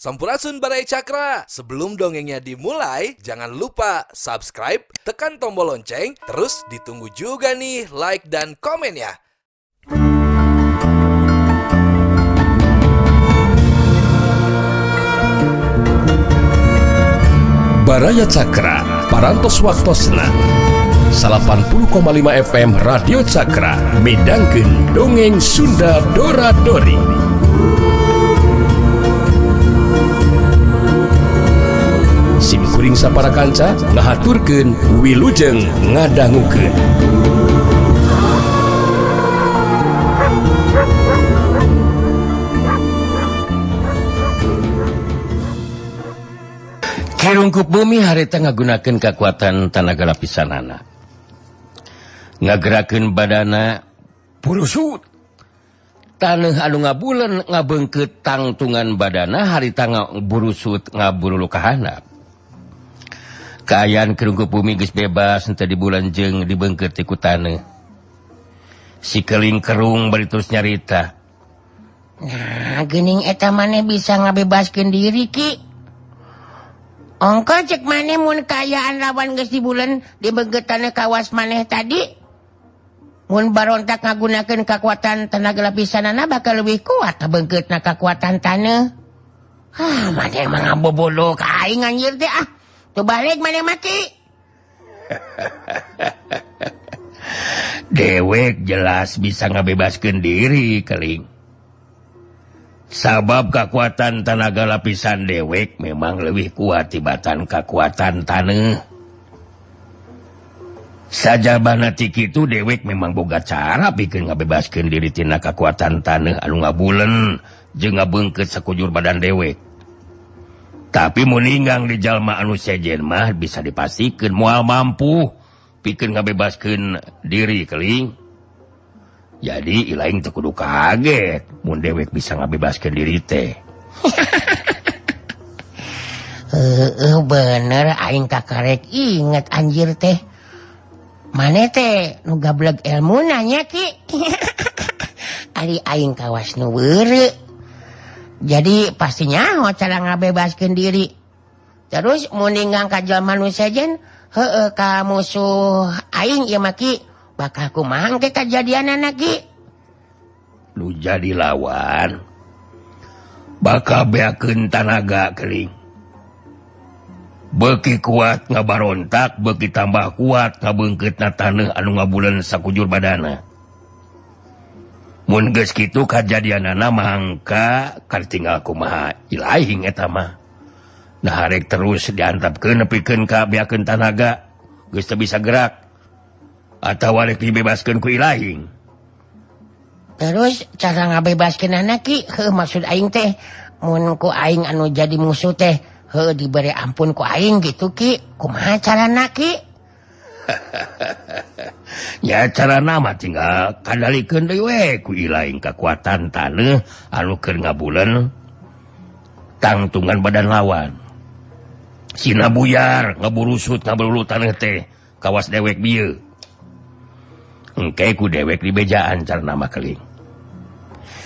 Sampurasun Barai Cakra. Sebelum dongengnya dimulai, jangan lupa subscribe, tekan tombol lonceng, terus ditunggu juga nih like dan komen ya. Baraya Cakra, parantos waktosna 80,5 FM Radio Cakra, midangkeun dongeng Sunda Dora-Dori. Simkuring sapara kanca ngahaturkeun wilujeng ngadangukeun. Kirungkup bumi harita ngagunakeun kekuatan tanaga lapisanana. Ngagerakeun badana burusut. Taneuh anu ngabulen ngabeungkeut tangtungan badana harita ngaburusut ngaburulu ka handap. Kaayaan kirungkup bumi geus bebas henteu di bulan jeung dibeungkeut ku taneuh. Si keling kerung bari terus nyarita. Nah, geuning eta maneh bisa ngabebaskeun diri, Ki. Ongko cek maneh mun kaayaan lawan geus di bulan dibeungkeut taneuh kawas maneh tadi. Mun barontak ngagunakeun kekuatan tenaga lapisanana bakal leuwih kuat beungkeutna kekuatan taneuh. Maneh mah ngabobodo ka aing anjir teh ah. Tuh balik maneh mati. Dewek jelas bisa ngabebaskeun diri, keling. Sabab kekuatan tenaga lapisan dewek memang lebih kuat tibatan kekuatan taneuh. Sajabana ti kitu dewek memang boga cara pikeun ngabebaskeun diri tina kekuatan taneuh anu ngabulen jeung ngabeungkeut sakujur badan dewek. Tapi mun ninggang di jalma anu sejen mah bisa dipastikeun moal mampu pikeun ngabebaskeun diri, keling. Jadi ilaing teu kudu kaget mun dewek bisa ngabebaskeun diri teh. Bener aing kakarek inget anjir teh. Maneh teh nu gablek elmuna nya, Ki. Ari aing kawas nu beureu. Jadi pastinya cara ngabebaskeun diri. Terus mun ninggang ka jalma nu sejen, heueuh ka musuh aing ieu mah, Ki. Bakal kumaha ke kajadianana, Ki? Nu jadi lawan bakal beakeun tanaga, keling. Beuki kuat ngabarontak, beuki tambah kuat ngabeungkeutna taneuh anu ngabulen sakujur badana. Mun geus kitu kajadianana mangka katinggal kumaha ilahing eta mah. Nah harek terus diantapkeun nepikeun ka beakeun tanaga geus teu bisa gerak. Atau walek dibebaskeun ku ilahing. Terus cara ngabebaskeun anak, Ki, maksud aing teh mun ku aing anu jadi musuh teh diberi ampun ku aing gitu, Ki. Kumaha carana, Ki? Ya carana mah tinggal kadalikeun deui we ku ilahing kekuatan taneuh anu keur ngabulen tangtungan badan lawan. Sina buyar ngaburusut ngabululu taneuh teh kawas dewek bieu. Engke ku dewek di bejaan carana mah, keling.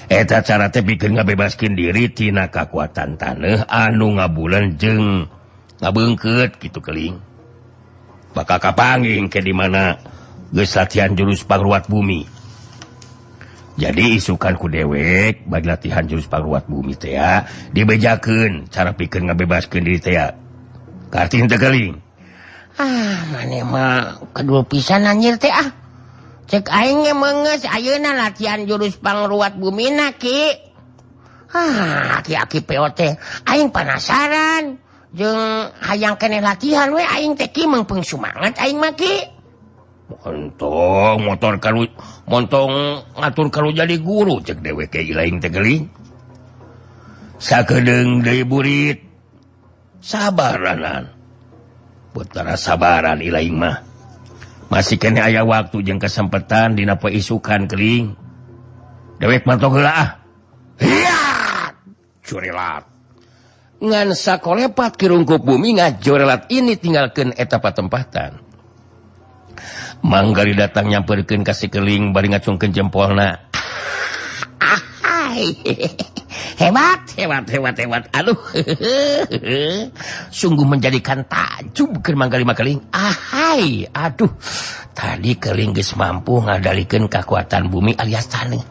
Eta cara teh pikeun ngabebaskeun diri tina kakuatan taneuh anu ngabulen jeung ngabeungkeut kitu, keling. Bakal kapanggih engke di mana geus latihan jurus pangruat bumi. Jadi isukan ku dewek bagi latihan jurus pangruat bumi teh ya dibejakeun cara pikeun ngabebaskeun diri teh ya. Kartin teh, keling. Maneh mah kedua pisan anjir teh ah. Cek aing ge meungeus ayeuna latihan jurus pangruat bumina, Ki. Aki-aki peo teh aing penasaran jeung hayang keneh latihan we aing teh, Ki, meungpeung sumangat aing mah, Ki. Montong ngatur kalau jadi guru cek dewek ke ilaing teh, keling. Sakedeung deui burit. Sabaranan. Betara sabaran ilaing mah. Masih kene aya waktu jeung kesempatan dina poe isukan, keling. Dewek mantong heula ah. Hiat! Curelat. Ngan sakolepat kirungkup bumi ngajorelat ini tinggalkeun eta patempatan. Manggari datang nyamperkeun ka si keling bari ngacungkeun jempolna. Hebat. Aduh. Sungguh menjadikan takjub keur manggali keling. Aduh. Tadi keling geus mampu ngadalikeun kekuatan bumi alias taneuh.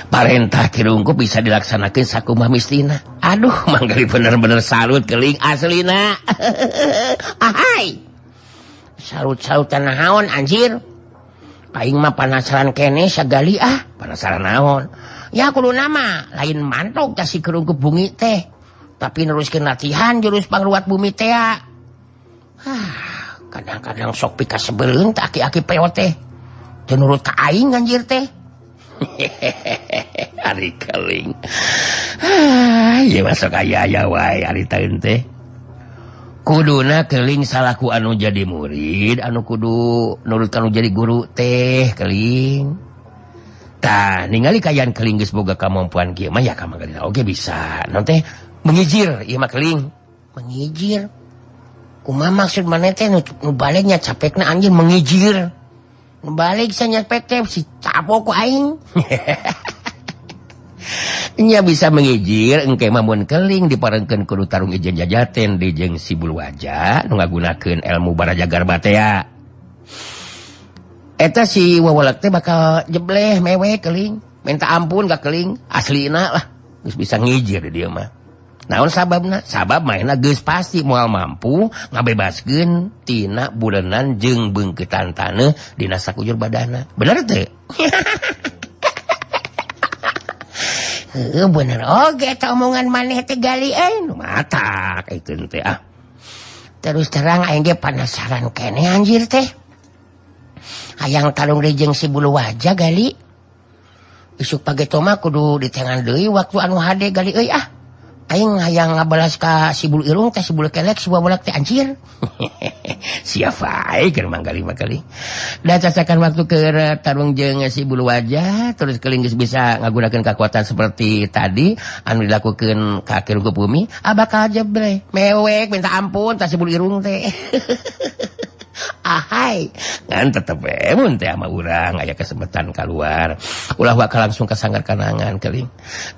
Parentah kirungku bisa dilaksanakan sakumaha mistina. Aduh, manggali bener-bener salut keling aslina. Salut-salutan naon anjir. Aing mah penasaran kene sagali penasaran naon. Ya kudu nama lain mantok ta si kerungkup bumi teh. Tapi neruskeun latihan jurus pangruat bumi teh. Kadang-kadang sok pika sebeureun teh aki-aki peot teh. Teu nurut ka aing anjir teh. Ari keling. Ieu masuk aya wae ari taeun teh. Kuduna keling salaku anu jadi murid, anu kudu nurut anu jadi guru teh keling. Tah ningali kayan keling geus boga kamampuan kieu mah ya kamanggalina oge bisa. Naon teh mengijir ieu mah keling. Mengijir. Kumaha maksud maneh teh nu baliknya capekna anjeun mengijir. Nu balik sa nyapek teh si capok ku aing. Nya bisa mengijir engke mah mun keling diparengkeun kudu tarung ijen jajaten di jeung si Bulwaja nu ngagunakeun ilmu barajagar batea. Eta si wawalak teh bakal jebleh mewek keling. Minta ampun ka keling, aslina lah geus bisa ngijir di dieu mah. Naon sababna? Sabab mainna geus pasti moal mampu ngabebaskeun tina bulenan jeung beungkeutan taneuh dina sakujur badanna. Bener teu? Bener oge eta omongan maneh teh gali nu matak ituin teh Terus terang aing ge penasaran kene anjir teh. Hayang tarung deui jeung si Bulwaja gali. Isuk pageto mah kudu ditengan deui waktu anu hade gali euy Aing hayang ngabalas ka si Bulu Irung teh si Bulu Kelek si Wawalak teh anjir. Siap wae keur manggali makali. Da cacakan waktu keur tarung jeung si Bulwaja terus keling geus bisa ngagunakeun kekuatan seperti tadi anu dilakukeun ka Kirungkup Bumi, bakal jebre. Mewek minta ampun tah si Bulu Irung teh. Ngan tetep mun teh ama urang aya kesempatan keluar. Ulah bakal langsung kasanggar kanangan keling.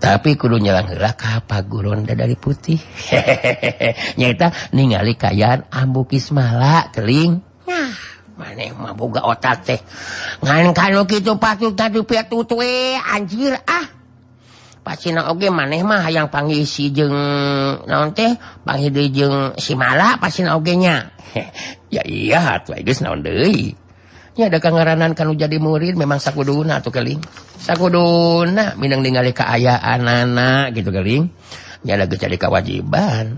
Tapi kudu nyelang heula ka paguron Dadari Putih. Nyaeta ningali kayaan Ambu Kismala keling. Nah, maneh mah boga otak teh. Ngan kanu kitu patut ngadupi tutuwe anjir Pasina oge maneh mah hayang pangisi jeung naon teh panghideu jeung si Mala pasina oge nya. Ya iya atuh geus naon deui. Nya da kangaranan kanu jadi murid memang sakuduna atuh keling. Sakuduna minang ningali kaayaanana gitu keling. Nya da geus jadi kewajiban.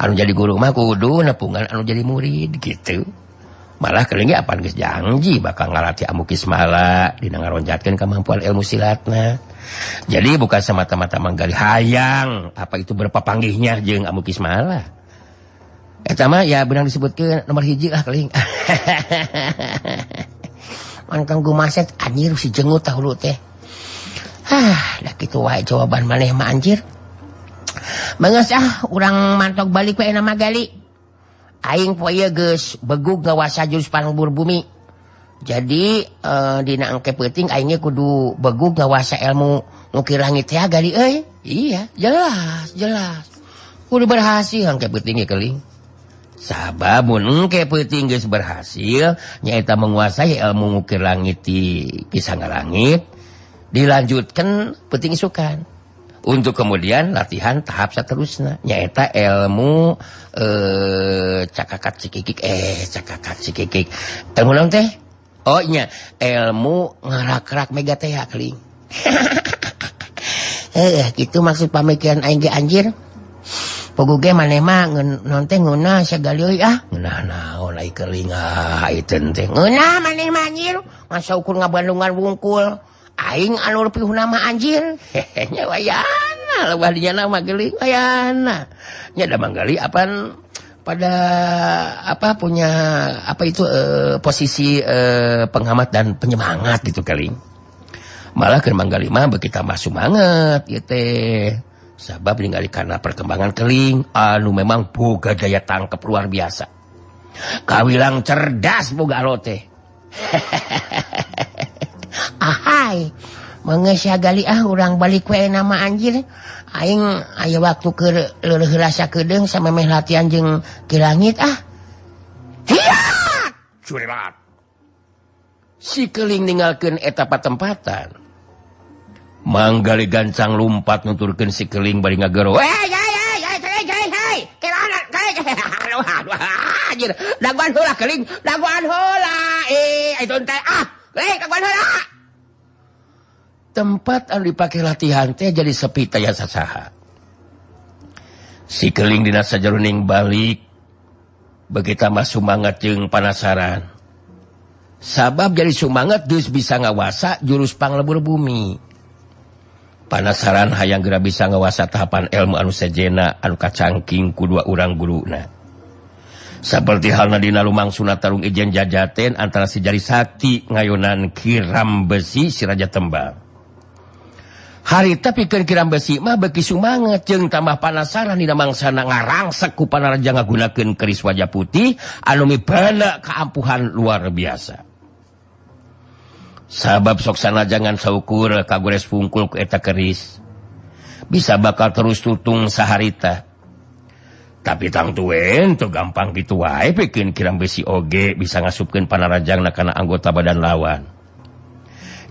Anu jadi guru mah kudu nepungan anu jadi murid gitu. Malah keling ge apan geus janji bakal ngalatih Ambu Kismala dina ngaronjatkeun kemampuan ilmu silatna. Jadi bukan semata-mata manggali hayang apa itu berpapanggihnya jeung Ambu Kismala. Eta mah ya benar disebutkeun nomor 1 lah keling. Man kang gumaset anjir si jengut tahulu teh. Da kitu wae jawaban maneh mah anjir. Beungeus urang mantok balik wae nama gali. Aing poe geus begug ngawasa jurus pangbur bumi. Jadi dina engke peuting aingnya kudu begug ngawasa ilmu ngukir langit teh gali euy. Iya, jelas. Kudu berhasil engke peuting keling. Sabab mun engke peuting geus berhasil nyaeta menguasai ilmu ngukir langit di Kisangga Langit, dilanjutkan peuting isukan. Untuk kemudian latihan tahap saterusna nyaeta ilmu cakakat cikikik. Ilmu naon teh? Oh nya ilmu ngarak-rak megatea keling. Gitu maksud pamikiran aing ge anjir. Pogo ge maneh mah naon teh ngeunah sagali euy ngeunah naon ai keling iteun teh. Ngeunah maneh mah anjir. Masa ukur ngabandungan wungkul. Aing anu pihuna mah anjir. Nya wayana leuwah dinya mah geuling wayana. Nya da manggali apan pada punya posisi penghemat dan penyemangat gitu keling. Malah keur manggali mah beuki tambah sumanget ieu teh. Sabab ningali kana perkembangan keling anu memang boga daya tangkep luar biasa. Kawilang cerdas boga alo teh. mengesyagali urang balik wae nama anjir. Aing aya waktu ke leureuk rasa kedeung samemeh latihan jeung ke langit Hiya! Curelat. Si Keling ninggalkeun eta patempatan. Manggali gancang lumpat nuturkeun si Keling bari ngagero. Anjir, daguan heula Keling, daguan heula. Itu teh Keling daguan heula. Tempat anu dipake latihan teh jadi sepi taya sasaha. Si Keling dina sajaruning balik begitu mah sumangat jeung panasaran. Sabab jadi sumangat geus bisa ngawasa jurus panglebur bumi. Panasaran hayang geura bisa ngawasa tahapan ilmu anu sejena anu kacangking ku dua urang guruna. Saperti halna dina lumangsuna tarung ijen jajaten antara si Jari Sakti ngayonan Kiram Besi si Raja Tembang. Harita pikeun Kiram Besi mah beuki sumanget jeung tambah panasaran dina mangsana ngarangsek ku panaraja ngagunakeun keris wajah putih anu mibana kaampuhan luar biasa. Sabab sok sanajangan saukur kagores pungkul ku eta keris bisa bakal terus tutung saharita. Tapi tang tuen teu gampang kitu wae pikeun Kiram Besi oge bisa ngasupkeun panarajangna kana anggota badan lawan.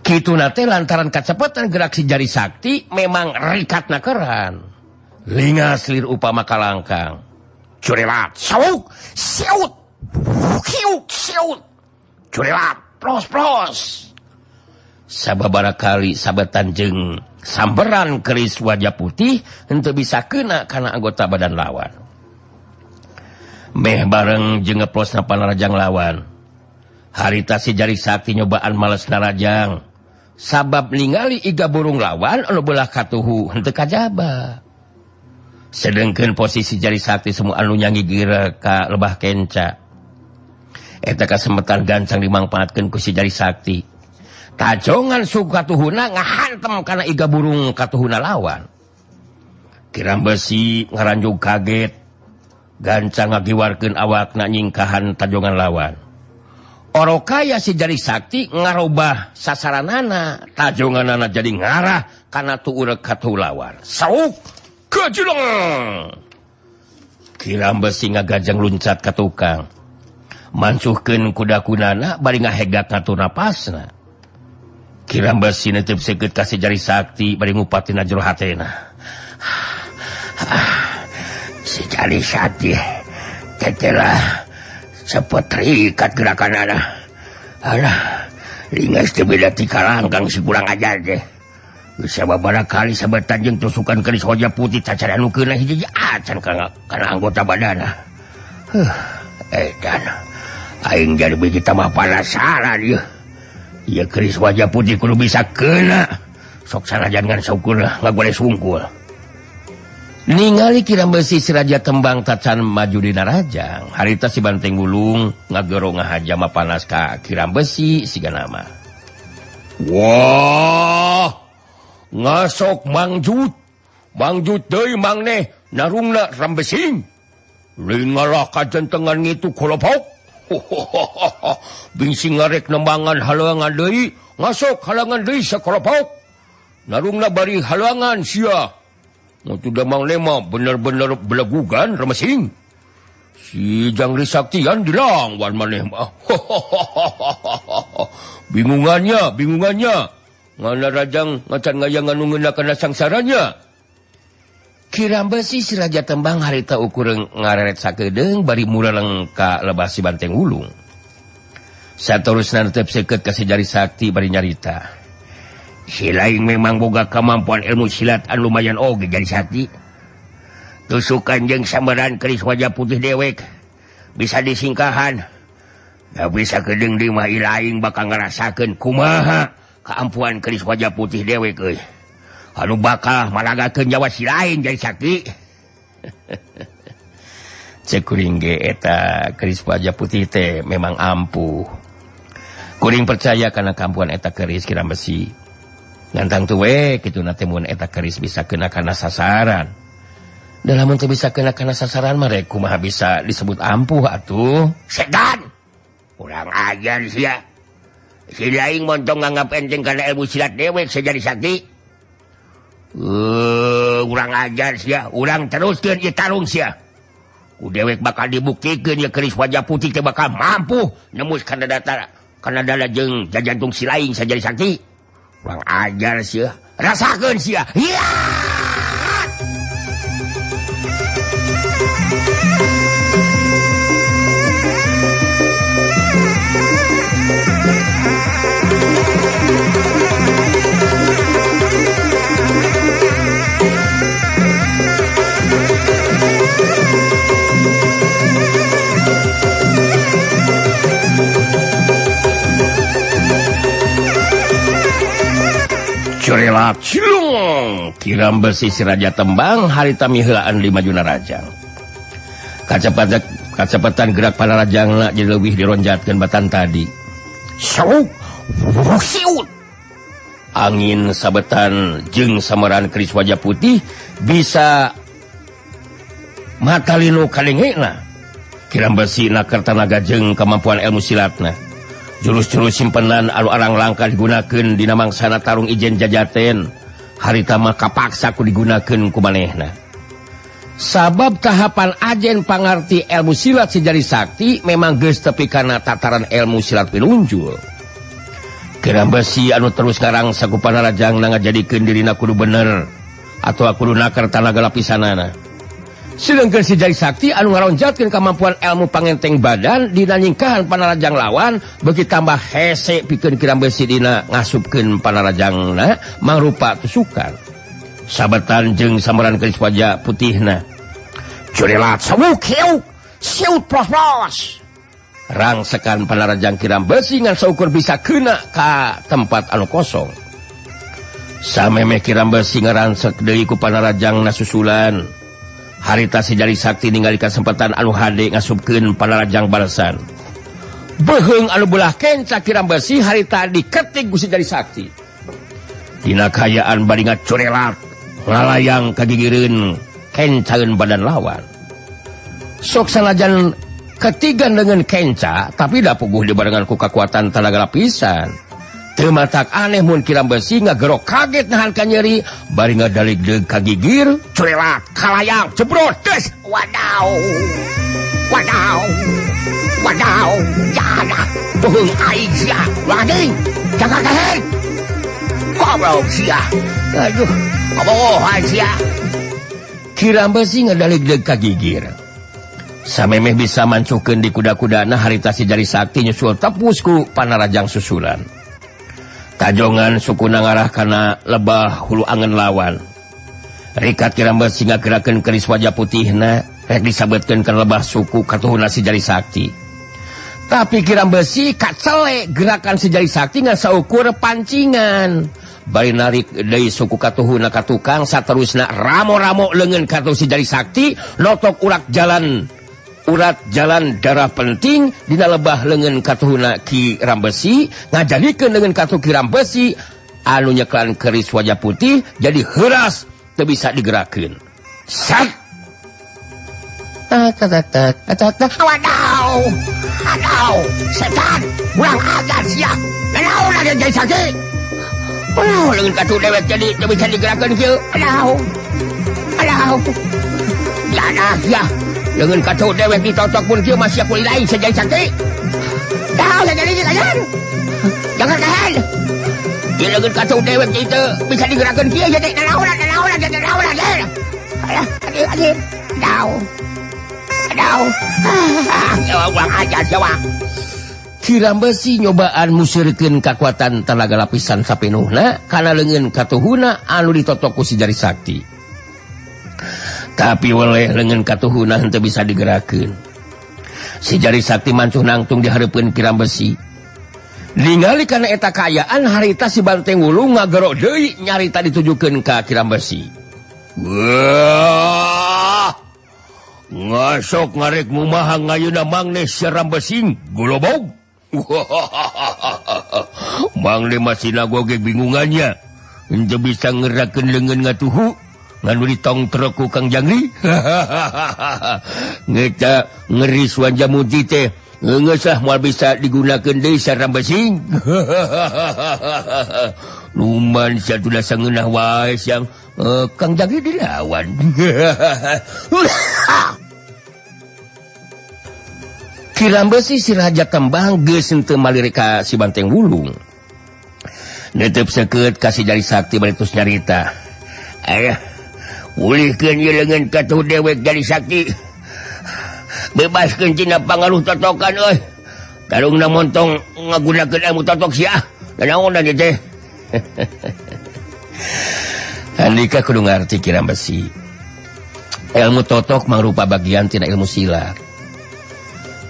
Kituna teh lantaran kacepetan gerak si Jari Sakti memang rikatna keran. Lingas lir upama kalangkang. Curelat, sauk, siut, kiuk, siut. Curelat, pros. Sababara kali sabetan jeung samberan keris wajah putih henteu bisa kena kana anggota badan lawan. Meh bareng jeung ngeplosna panarajang lawan. Harita si Jari Sakti nyobaan males narajang. Sabab ningali iga burung lawan anu belah katuhu henteu kajaba. Sedengkeun posisi Jari Sakti semua anu nyangigir ka lebah kenca. Eta kasempetan gancang dimangpaatkeun ku si Jari Sakti. Tajongan suku katuhuna ngahantem kana iga burung katuhuna lawan. Kiram Besi ngaranjug kaget. Gancang ngagiwarkeun awakna nyingkahan tajongan lawan. Orokaya si Jari Sakti ngarobah sasaranana. Tajonganana jadi ngarah kana tuurek katuh lawan. Sauk kejuleng. Kiram Besi ngagajang luncat ka tukang. Mansuhkeun kuda-kudana bari ngahegak ngatur napasna. Kiram Besi netep seukeut ka si Jari Sakti bari ngupatina jero hatena. Si Jari Sakti tetelah cepet terikat gerakanana. Alah, lingas teu beda ti kalangkang si kurang ajar teh. Bisa babara kali sabetan jeung tusukan keris wajah putih cacaranukeunna hiji acan kana anggota badana. Edan, aing jadi biji tambah panasaran ieu. Ieu keris wajah putih kudu bisa kena. Sok sanajan ngan saukur ngagores wungkul. Ningali Kiram Besi si Raja Tembang tacan maju di narajang. Harita si Banteng Wulung ngagero ngahajama panas ka Kiram Besi siga nama. Wah, ngasok mangjut. Mangjut deui mangneh narungna rambesing. Lingalah kajentengan ngitu kolopok. Bingsing ngarek nembangan halangan deui. Ngasok halangan deui sakolopok. Narungna bari halangan sia. Waktu damang lema bener-bener belagugan remesing. Si Jangri Saktian dilangwan maneh mah. Bingungannya. Ngana rajang ngacan ngayang anu ngeunakeun sangsaranya. Kiram Besi si Raja Tembang harita ukur ngareret sakedeung bari muraleng ka lebah si Banteng Wulung. Saterusna netep seukeut ka si Jari Sakti bari nyarita. Si laing memang boga kemampuan ilmu silat anu lumayan oge Jari Sakti. Tusukan jeung samberan keris wajah putih dewek bisa disingkahan. Tapi sakedeung deui mah ilaing bakal ngarasakeun kumaha kaampuhan keris wajah putih dewek euy. Anu bakal malagakeun nyawa si lain Jari Sakti. Cek kuring ge eta keris wajah putih teh memang ampuh. Kuring percaya kana kampuhan eta keris Kiram Besi. Ngantang tuwe kitu na teh mun eta keris bisa kena kana sasaran. Da lamun teu bisa kena kana sasaran mah rek kumaha bisa disebut ampuh atuh. Sedan. Urang ajar sia. si laing montong nganggap enteng karena ilmu silat dewek sejadi sakti. Urang ajar sia, urang teruskeun ieu tarung sia. Ku dewek bakal dibuktikan ya keris wajah putih teh bakal mampu nembus kana dala jeung jajantung si laing sajadi sakti. Urang ajar sia, rasakeun sia. Ya! Corelat cilung kiram besi si raja tembang harita miheulaan di majuna rajang. Kacepatan gerak para rajangna jadi lebih dironjatkeun batan tadi. Siut angin sabetan jeung sameran keris wajah putih bisa matalinu kalengena. Kiram besi nakar tanaga jeung kemampuan ilmu silatna. Jurus-jurus simpenan anu arang langka digunakeun dina mangsana tarung ijen jajaten harita mah kapaksa ku digunakeun ku manehna. Sabab tahapan ajen pangarti ilmu silat si jari sakti memang geus tepi kana tataran ilmu silat pinunjul. Kiram besi anu terus ngarang sakupana rajangna ngajadikeun dirina kudu bener atau kudu nakar tanaga lapisanana. Sedangkan si jari sakti anu ngaronjatkeun kemampuan ilmu pangenteng badan dina nyingkahan panarajang lawan beuki tambah hese pikeun kiram besi dina ngasupkeun panarajangna mangrupa tusukan. Sabetan jeung sameran keris wajah putihna. Corelat sabuk heuk, siut pros-pros. Rangsekan panarajang kiram besi ngan saukur bisa keuna ka tempat anu kosong. Samemeh kiram besi ngaransek deui ku panarajangna susulan. Harita si jari sakti ningali kesempatan anu hade ngasupkeun panarajang balesan. Beheung anu belah kenca kiram besi harita diketik ku si jari sakti. Dina kayaan bari ngacorelat ngalayang kagigireun kencaeun badan lawan. Sok sanajan ketigan dengan kenca tapi da puguh dibarengan ku kekuatan tenaga lapisan. Teu matak aneh mun kiram besi ngagerok kaget nahan ka nyeri bari ngadaligdeug kagigir corelat kalayang cebrot tes wadaw jada tuhung aing sia wading jaga kahen goblok sia aduh abohan sia kiram besi ngadaligdeug kagigir samemeh bisa mancukeun di kuda-kudana harita si jari sakti nyusul tepus ku panarajang susulan. Tajongan suku ngarah kana lebah hulu angen lawan. Rikat kiram besi ngagerakeun keris wajah putihna rek disabetkeun ka lebah suku katuhuna si jari sakti. Tapi kiram besi kacele gerakan si jari sakti ngan saukur pancingan. Bari narik deui suku katuhuna ka tukang saterusna ramo-ramo leungeun katuh si jari sakti notok urat jalan darah penting dina lebah leungeun katuhuna kiram besi ngajadikeun leungeun katuh kiram besi anu nyeklan keris wajah putih jadi heuras teu bisa digerakkeun. Sat wadaw setan urang ajar sia naon ada jadi sakti leungeun katuh dewek jadi teu bisa digerakkeun kieu aduh jana sia leungeun katuh dewek ditotok pun kieu masih aku lain sajadi sakti. Dah sajadi kayan. Jangan kahan. Ieu leungeun katuh dewek itu bisa digerakkeun kieu jadi naon. Aduh. Uang aja jawa. Kiram besi nyobaan musirkeun kakuatan tenaga lapisan sapenuhna kana leungeun katuhuna anu ditotok ku si jari sakti. Tapi oleh leungeun katuhuna henteu bisa digerakkeun. Si jari sakti mancuh nangtung dihareupeun kiram besi. Ningali kana eta kaayaan harita si banteng wulu ngagerok deui nyarita ditujukeun ka kiram besi. Wah! Ngasok ngarek mumaha ngayuna mangne siram besi golobog. Mangne masih nagoge bingungannya. Henteu bisa ngerakeun leungeun ngatuhu. Nganu ditong teroku Kang Jangri. Ngeta ngeris wajah muti teh Ngesah moal bisa digunakan deui sarambesing. Luman satulah sangeunah wae yang Kang Jagi dilawan. Kirambesi si Raja Tembang geus henteu malire ka si Banteng Wulung. Netep seukeut ka si Jari Sakti baritus nyarita. Aya, pulihkeun ieu leungeun katuh dewek Jari Sakti. Bebaskeun tina pangaruh totokan euy. Tarungna montong ngagunakeun ilmu totok sia. Nanaon ieu teh? Andika kudu ngarti Kirambesi. Ilmu totok mangrupa bagian tina ilmu silat.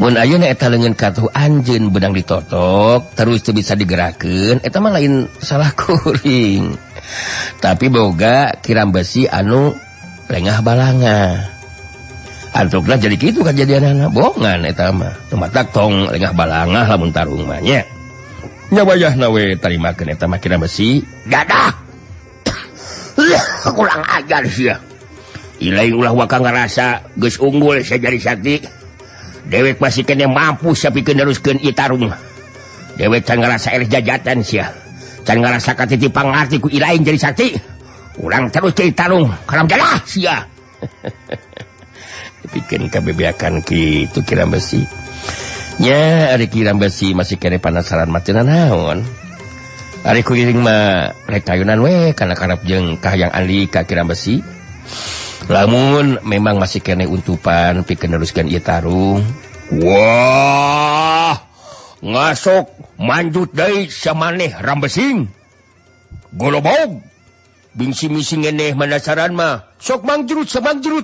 Mun ayeuna eta leungeun katuh anjeun beunang ditotok terus teu bisa digerakkeun, eta mah lain salah kuring. Tapi boga Kirambesi anu lengah balanga. Antukna jadi kitu kajadianana, bohongan eta mah. Tumatak tong lengah balangah lamun tarung mah nya. Nya wayahna we tarimakeun eta mah Kirambesi. Dadah. Kurang ajar sia. Ilaing ulah waka ngarasa geus unggul sa Jari Sakti. Dewek masih kena mampu sapikeun neruskeun ieu tarung. Dewek can ngarasa eleh jajatan sia. Can ngarasa katiti pangarti ku ilaing Jari Sakti. Urang terus cai tarung kalam jalah sia. Bikin kebebeakan kitu Kirambesi. Nya ari Kirambesi masih kene penasaran mah teu naon. Ari kuring mah rek kayunan we kana karep jeung Kahayang Andika Kirambesi. Lamun memang masih kene untupan pikeun neruskeun ieu tarung. Wah, ngasok manjut deui samaneh Rambesing. Golobog. Bingsi-mising eneh manasaran mah. Sok mangjurut,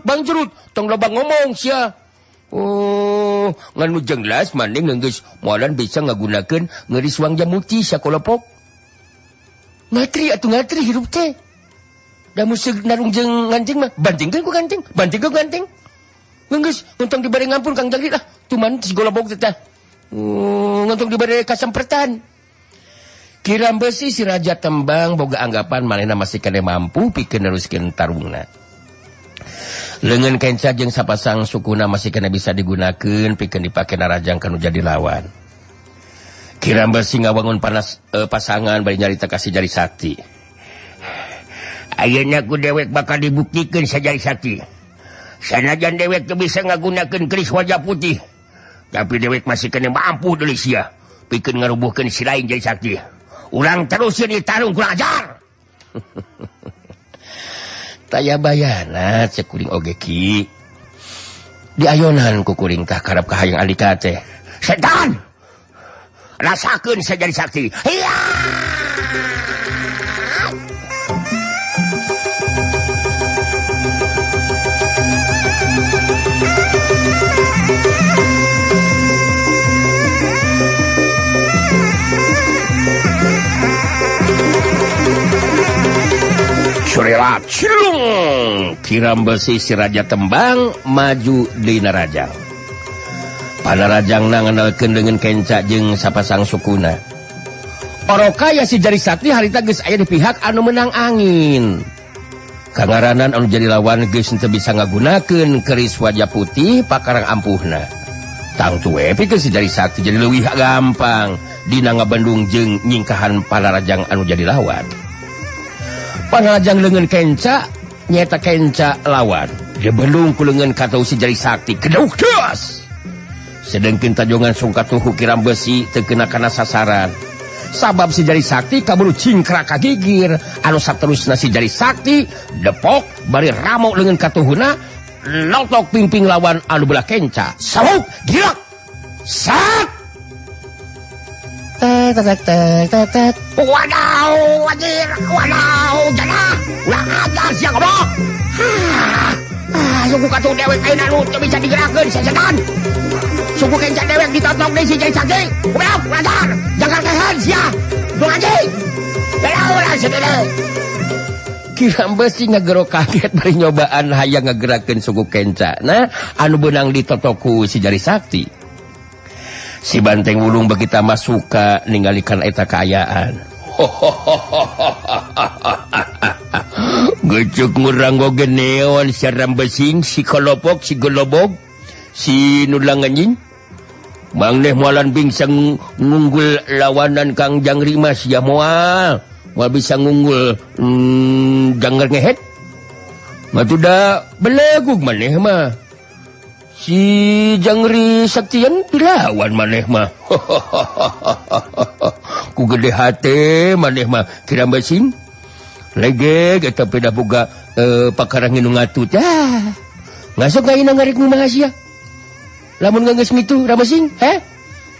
mangjurut. Tong loba ngomong sia. Oh, nganu jenglas maneh geus moalan bisa ngagunakeun ngeuris wang jamuti sia kolopok. Ngatri atuh ngatri hirup teh. Da museg narung jeung ngancing mah bantingkeun ku ganteng, bantingkeun ganteng. Geus untang dibere ngampun Kang Jagri lah. Tuman si golobok teh tah. Ngantung dibere kasempretan. Kirambesi si Raja Tembang boga anggapan manehna masih kene mampu pikeun neruskeun tarungna. Leungeun kenca jeung sapasang sukuna masih kena bisa digunakeun pikeun dipake narajang kanu jadi lawan. Kirambesi ngawangun pasangan bari nyarita ka si Jari Sakti. Ayeuna ku dewek bakal dibuktikeun sa Jari Sakti. Sanajan dewek teu bisa ngagunakeun keris wajah putih, tapi dewek masih kena mampu deui sia pikeun ngarubuhkeun si lain Jari Sakti. Urang terus ieu tarung kurang ajar. Taya bayana cek kuring oge ki. Diayonan ku kuring tah karep Kahayang Andika teh. Setan! Rasakeun sa Jari Sakti. Hiya! Surelat cilung Kirambesi si Raja Tembang maju dina rajang. Panarajangna nganalkeun dengan kenca jeung sapasang sukuna. Orokaya si Jari Sakti harita geus aya di pihak anu menang angin. Kangaranan anu jadi lawan geus teu bisa ngagunakeun keris wajah putih pakarang ampuhna. Tangtu we pikeun si Jari Sakti jadi leuwih gampang dina ngabandung jeung nyingkahan panarajang anu jadi lawan. Panarajang leungeun kenca nyata kenca lawan. Dia bendung ku leungeun katuh si Jari Sakti kedauk deus. Sedengkeun tajongan sungkatuhu Kirambesi teu kena kana sasaran. Sabab si Jari Sakti kaburu cingkrak ka gigir. Anu saterusna si Jari Sakti depok bari ramo leungeun katuhuna lotok pingping lawan anu belah kenca. Sabuk girak. Sak. Tek. Wadaw, wajir, wadaw, janah, ulah ajar siang abah. Suku katuh dewek ayeuna nu teu bisa digerakkeun sesetan. Suku kenca dewek ditotok deui si Jari Sakti. Kumaha ajar, jangan kehen sia. Nu anjing. Dadah ulah sedeuleuk. Kirambesi ngagero kaget bari nyobaan hayang ngagerakkeun suku kenca. Nah, anu beunang ditotok ku si Jari Sakti. Si Banteng Wulung begitu mah suka ninggalikan eta kaayaan. Gecuk ngurang oge neon si Rambesing, si Kolopok, si Golobog, si Nulang anjing. Mangneh mualan bingsang ngunggul lawanan Kang Jangri mas ya mual bisa ngunggul janggar ngehet matuda belegug maneh mah si Jangri Saktian dilawan maneh mah ku gede hate maneh mah kira basing legeg eta peda boga pakarang nu ngatut ngasok gaina ngarek nu mahasia lamun ngeungeus mitu Ramasing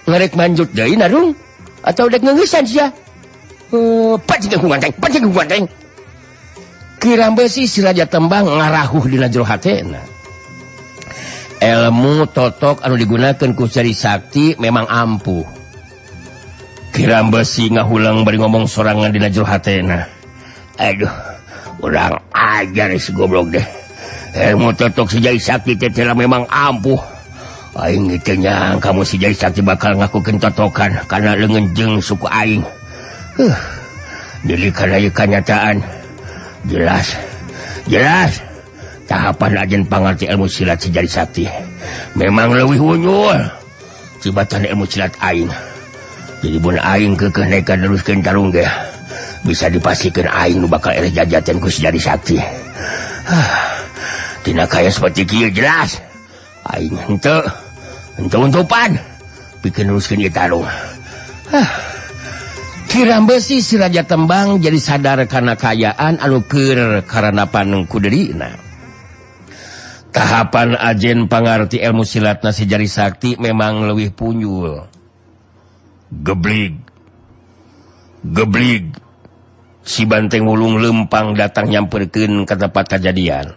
ngarek manjut deui narung atau dek ngeungeusan sia pacing ku ganteng kira besi si Raja Tembang ngarahuh dina jero hatena ilmu totok anu digunakeun ku Jari Sakti memang ampuh kira besi ngahulang bari ngomong sorangan dina jero hatena aduh urang ajar si goblok deh ilmu totok si Jari Sakti teh memang ampuh aing teh nyang kamu si Jari Sakti bakal ngakukeun totokan karena leungeun jeung suku aing jadi kana ieu kanyataan jelas tahapan ajen pangarti ilmu silat si Jari Sakti memang leuwih unggul cibatan ilmu silat aing jadi mun aing keukeuh nekat neruskeun tarung ge bisa dipastikeun aing nu bakal eleh jajaten ku si Jari Sakti tina kaya seperti kieu jelas aing henteu untupan bikin neruskeun ieu tarung kira besi si Raja Tembang jadi sadar karena kayaan anu keur karanapan ku deurina tahapan ajen pangarti ilmu silatna si Jari Sakti memang leuwih punjul geblig si Banteng Wulung lempang datang nyamperkeun ka tempat kejadian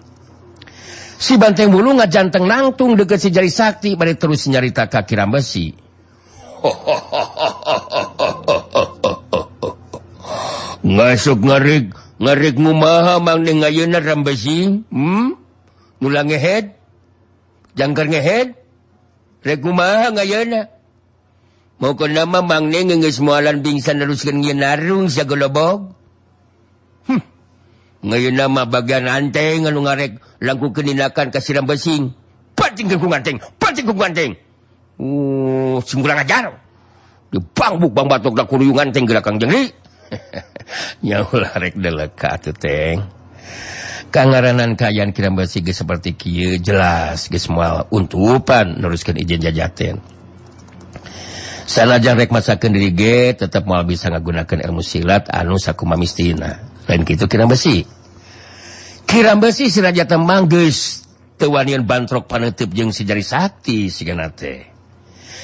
si Banteng Wulung ngajanteng nangtung deket si Jari Sakti bari terus nyarita ka kira besi ngasuk ngarik ngumaha mang ning ayeuna Rambesi mula ngehed jangkar ngehed rek ngumaha ngayeuna mau ke nama mang ning geus moalan bingsan neruskeun ngieu narung sia golobog ngayeuna mah bagian anteng anu ngarek langkukeun inakan ka si Rambesi pancing ku ganteng sing kurang ajar dipangbuk bang batok da kuruyungan teng gerak Kang Jangri nyaul rek deleka atuh teng kangaranan kayan kira besi geus seperti kieu jelas geus moal untupan neruskeun ijen jajaten sanajan rek masakeun diri ge tetep moal bisa ngagunakeun ilmu silat anu sakumaha mistina lain kitu kira besi si Raja Tembang geus teu wanian bantrok paneuteub jeung si Jari Sakti sigana teh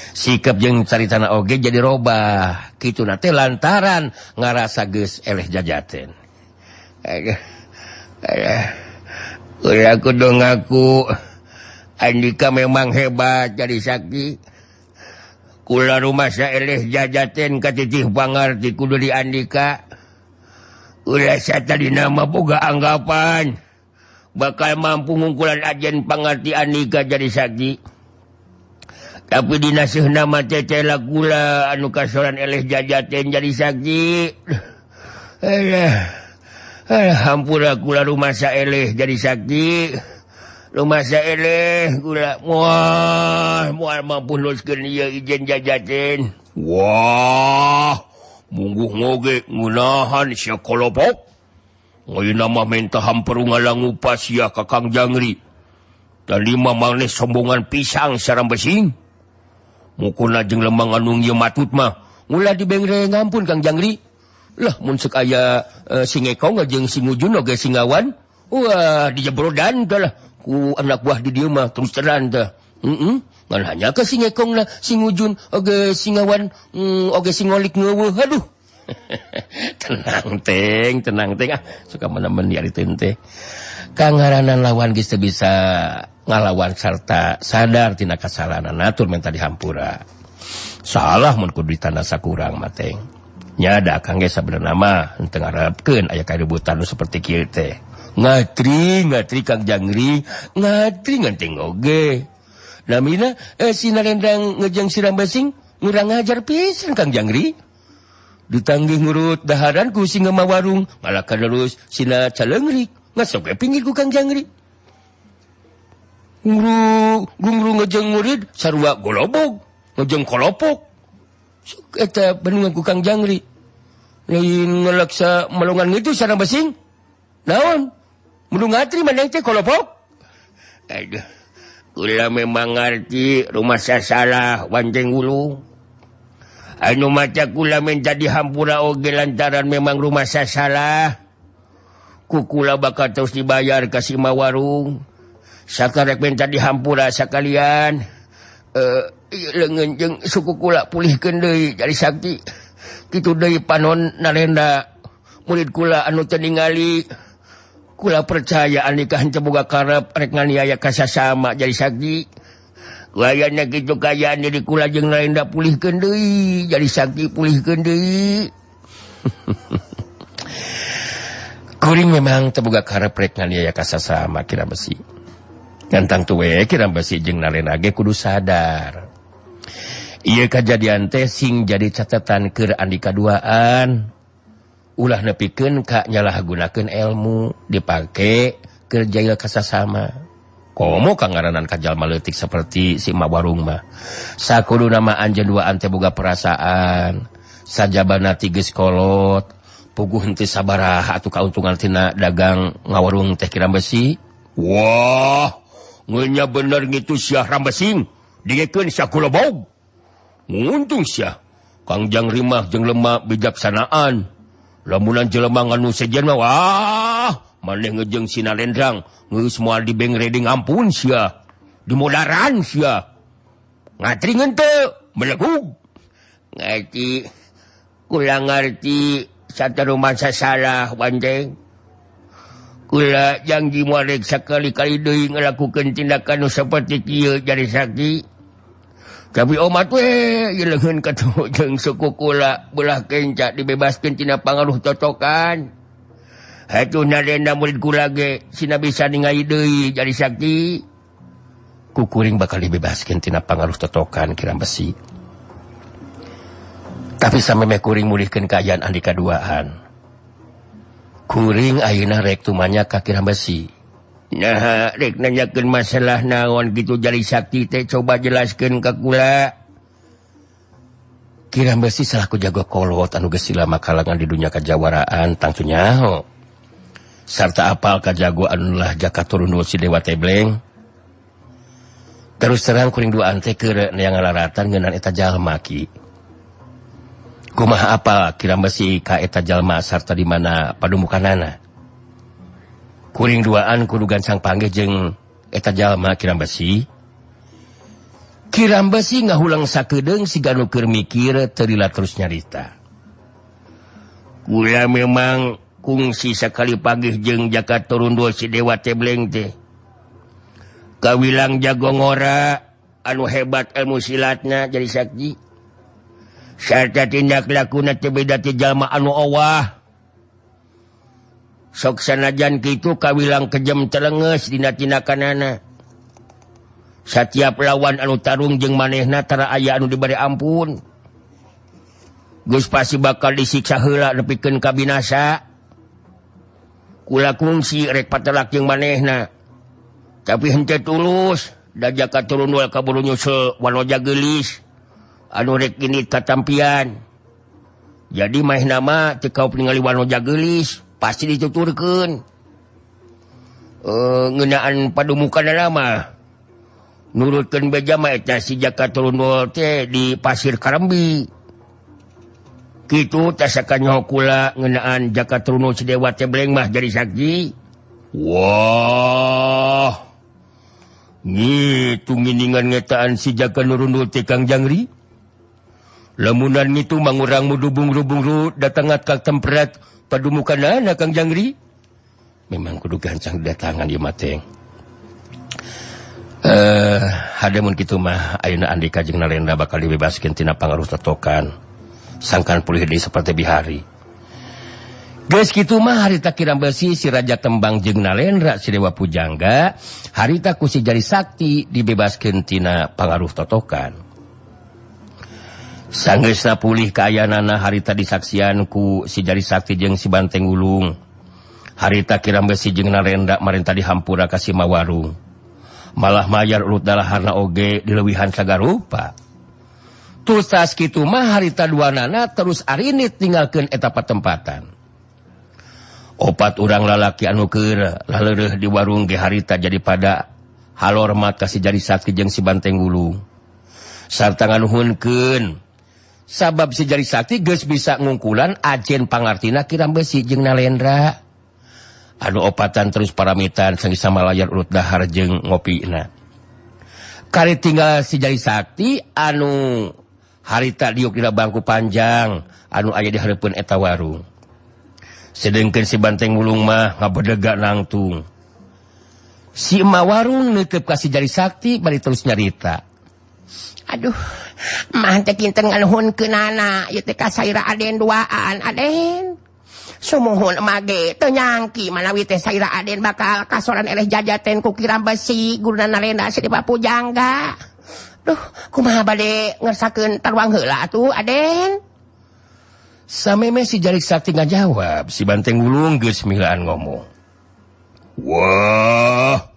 sikap jeung caritana oge jadi robah kituna teh lantaran ngarasa geus eleh jajaten ulah kudu ngaku Andika memang hebat Jari Sakti kula rumasa eleh jajaten katitih pangarti kudu di Andika ulah satadina mah boga anggapan bakal mampu ngungkulan ajen pangarti Andika Jari Sakti tapi dinasihna mah teh gula anu kasoran eleh jajaten Jari Sakti hampura kula rumasa eleh Jari Sakti rumasa eleh kula moal mampu nuskeun ieu ijen jajaten wah mungguh ngoge ngunahan sia kolopok ngayeuna mah menta hampuru ngalangu pasia ka Kang Jangri tadi mah maneh sombongan pisang sareng besing mukuna jeung lemang anu ieu matut mah ulah dibengre ngampun Kang Jangri lah mun ceuk aya Singekong jeung Singujun oge Singawan wah dijebrodan tah lah ku anak buah di dieu mah terus terang tah ngan hanya ke Singekong lah Singujun oge Singawan oge Singolik ngeuweuh aduh tenang teng suka menemen di ari teh kangaranan lawan geus teu bisa ngalawan sarta sadar tina kasalahan natur menta dihampura salah mun kudu ditanda sakurang mah teng nyada kangge sabenerna mah henteu ngarepkeun aya kaributan nu saperti kieu teh ngatri Kang Jangri ngatri ngenteng oge namina si Narendang ngejeng si Rambasing ngurang ngajar pisan Kang Jangri ditanggih ngurut daharan ku singa mawarung malah kaderus sina Caleungrik ngasok we pinggir ku Kang Jangri gungru ngejeng murid sarua golobog ngejeng kolopok eta benungan ku Kang Jangri lain ngelaksa melongan itu sareng basing naon mudu ngatri maneh teh kolopok aduh kula memang ngarti rumah sasalah Wanceng Wulung anu maca kula menjadi hampura oge lantaran memang rumah sasalah kukula bakal terus dibayar ka si Mawarung sakarek minta dihampura sakalian leungeun jeung suku kula pulihkeun deui jadi sakti kitu deui panon Narenda murid kula anu teu ningali kula percaya andika henteu boga karep rek nganiaya ka sasama jadi sakti kayana kitu kayaan diri kula jeung Narenda pulihkeun deui jadi sakti pulihkeun deui kuring memang teboga karep rek nganiaya ka sasama kira besi gantang tuwe kira besi jeung Narenda ge kudu sadar ieu kajadian teh sing jadi catatan keur andika duaan ulah nepikeun ka nyalahgunakeun ilmu dipake keur jaga ka sasama komo kangaranan ka jalma leutik seperti si Mawarung mah sakuduna mah anjeun duaan teh boga perasaan sajabana ti geus kolot puguh henteu sabaraha atuh kauntungan tina dagang ngawarung teh kira besi wah ngeunya bener ngitu sia Rambesing digekeun sakula bog untung sia Kang Jangri mah jeung lemah bijaksanaan lamunan jelema nganu sejen mah wah maneh ngejeng si Nalendrang geus moal dibengreding ampun sia dimodaran sia ngatringeun teu melegug ngati kula ngarti satu rumah sasalah Wanceng kula janji moal rek sakali-kali deui ngalakukeun tindakan nu saperti kieu jadi sakti tapi omat we leungeun katuh jeung suku kula belah kenca dibebaskeun tina pangaruh totokan hatuh Narenda murid kula ge sina bisa ningali deui jadi sakti kukuring bakal dibebaskeun tina pangaruh totokan kira besi tapi sameme kuring mulihkeun kaayaan andika duaan kuring ayeuna rek tumanya ka kira besi nah rek nanyakeun masalah naon gitu jadi sakti teh coba jelaskeun ka kula kira besi salaku jago kolot anu geus lama kalangan di dunia kajawaraan tangtu nyaho sarta apal kajago anu lah jaka turun si Dewa Tebleng terus terang kuring duaan teh keur neang ngalaratan ngeunaan eta jalma ki kumaha apal kira besi ka eta jalma sarta di mana padumukanana kuring duaan kudu gansang panggih jeung eta jalma kira besi ngahulang sakedeung siga nu keur mikir teu lila terus nyarita kula memang kungsi sakali panggih jeung jaka turun si Dewa Tebleng teh kawilang jago ngora anu hebat ilmu silatna jadi sakti sarta tindak lakuna teu beda ti jalma anu owah sok sanajan kitu kawilang kejem telenges dina tindakanana satiap lawan anu tarung jeung manehna tara aya anu dibere ampun geus pasti bakal disiksa heula nepikeun ka binasa kula kungsi rek patelak jeung manehna tapi henteu tulus da jaka turun wal kaburu nyusul wanoja geulis anu rek ini katampian jadi maehna mah teu kaup ningali wanoja geulis pasti dituturkeun ngeunaan padumukanna mah nurutkeun beja mah eta si jaka turun teh di Pasir Karambi kitu teh sakanyaho kula ngeunaan jaka turun si Dewa Tebleng mah jadi sakti wah ngitu nginingan ngetaan si jaka nurundul teh Kang Jangri lamunan ngitu mangurang mudubung-rubung datangat ka temperat padumukanana Kang Jangri memang kudu gancang datangan ieu mah teh hademun kitu mah ayeuna andika jeung Narenda bakal dibebaskeun tina pangaruh totokan sangkan pulih deui saperti bihari geus kitu mah harita kira besi si Raja Tembang jeung Narendra si Dewa Pujangga harita ku si Jari Sakti dibebaskeun tina pangaruh totokan sanggeusna pulih kaayanana harita disaksian ku si Jari Sakti jeung si Banteng Wulung harita kira besi jeung Narenda marenta dihampura ka si Mawarung malah mayar urut dalaharna oge dileuwihan sagarupa Tusas kitu mah harita duanana terus arinit tinggalkeun eta patempatan. Opat urang lalaki anu keur laleureeh di warung ge harita jadi pada halormat ka si Jari Sakti jeung si Banteng Wulung. Sarta nganuhunkeun sabab si Jari Sakti geus bisa ngungkulan ajen pangartina Kiram Besi jeung Nalendra. Anu opatan terus paramitan sanggeus samalayar urut dahar jeung ngopina. Kari tinggal si Jari Sakti anu harita diuk dina bangku panjang anu aya di hareupeun eta warung. Sedengkeun si Banteng Wulung mah ngabedega nangtung. Si emak warung neukeup ka si Jari Sakti bari terus nyarita. Aduh, mah teh kinten nganuhunkeunana ieu teh ka saira aden duaan aden. Sumuhun emak ge teu nyangki manawi teh saira aden bakal kasoran eleh jajaten ku Kiram Besi guruna Nalendra si Pujangga. Duh, kumaha bade ngersakeun taruang heula atuh aden? Sameme si Jari Sakti ngajawab, si Banteng Wulung geus milaan ngomong. Wah,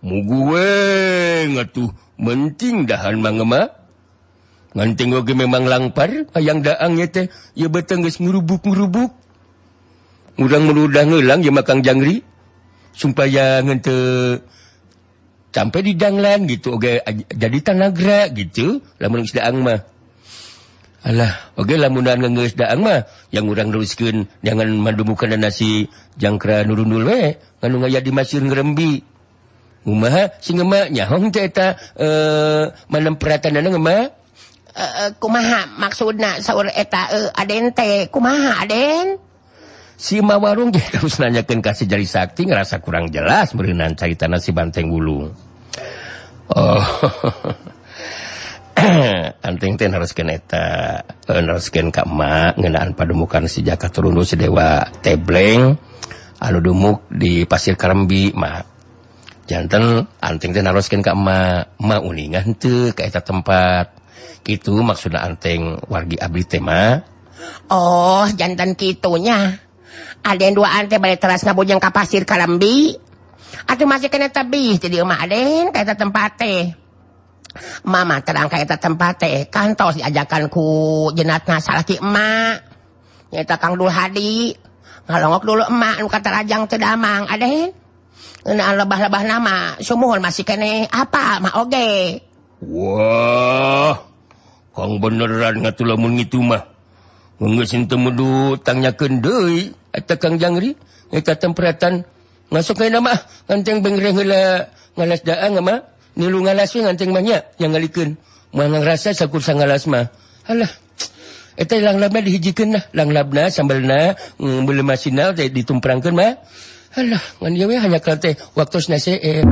mugu atuh menting dahan mangema. Nganteng oge memang langpar, hayang daang nya teh ieu beteng geus ngurubuk-ngurubuk. Urang meludah ngeulang ye Makang Jangri supaya ngente sampai di danglan gitu oge jadi tanagra gitu lamun geus daang mah. Alah, oge lamunan geus daang mah yang urang teruskeun jangan mandumukeun nasi jangkra nurundul we nganu ngaya di masir ngrembi. Kumaha sing emak nyaho teh eta manempratanana emak? Kumaha maksudna saur eta aden teh kumaha aden? Si emak warung ge terus nanyakeun ka si Jari Sakti ngerasa kurang jelas beunang caritana si Banteng Wulung. Oh. Anteng teh naroskeun eta naroskeun ka emak ngeunaan pademukan si Jaka Turunduh si Dewa Tebleng anu dumuk di Pasir Karambi mak. Janten anteng teh naroskeun ka emak uningan teu ka eta tempat. Kitu maksudna anteng wargi abdi teh mah. Oh, janten kitunya. Aden duaan teh bade teras ngabujang ka Pasir Karambi. Atuh masih kena tebih jadi emak aden ka eta tempat teh. Mama terang ka eta tempat teh kantos diajakan ku jenatna salaki emak. Nyaeta Kang Dul Hadi. Ngalongok dulu emak anu katarajang teu damang aden. Ngeunaan lebah-lebah nama sumuhun masih kene apa mah oge. Wah, Kang beneran ngatu lamun ngitu mah. Geus henteu mudu tangnyakeun deui eta Kang Jangri eta temperatan ngasok kana mah nganteng bengreh heula ngalas daang mah. Nilu ngalas we nganteng mah nya yang ngalikeun. Moal ngrasa sakur sangalas mah. Alah. Eta langlabna dihijikeun lah, langlabna sambelna beuleu masina teh ditumprangkeun mah. Alah, ngan ieu we hanya ka teh waktosna seueur.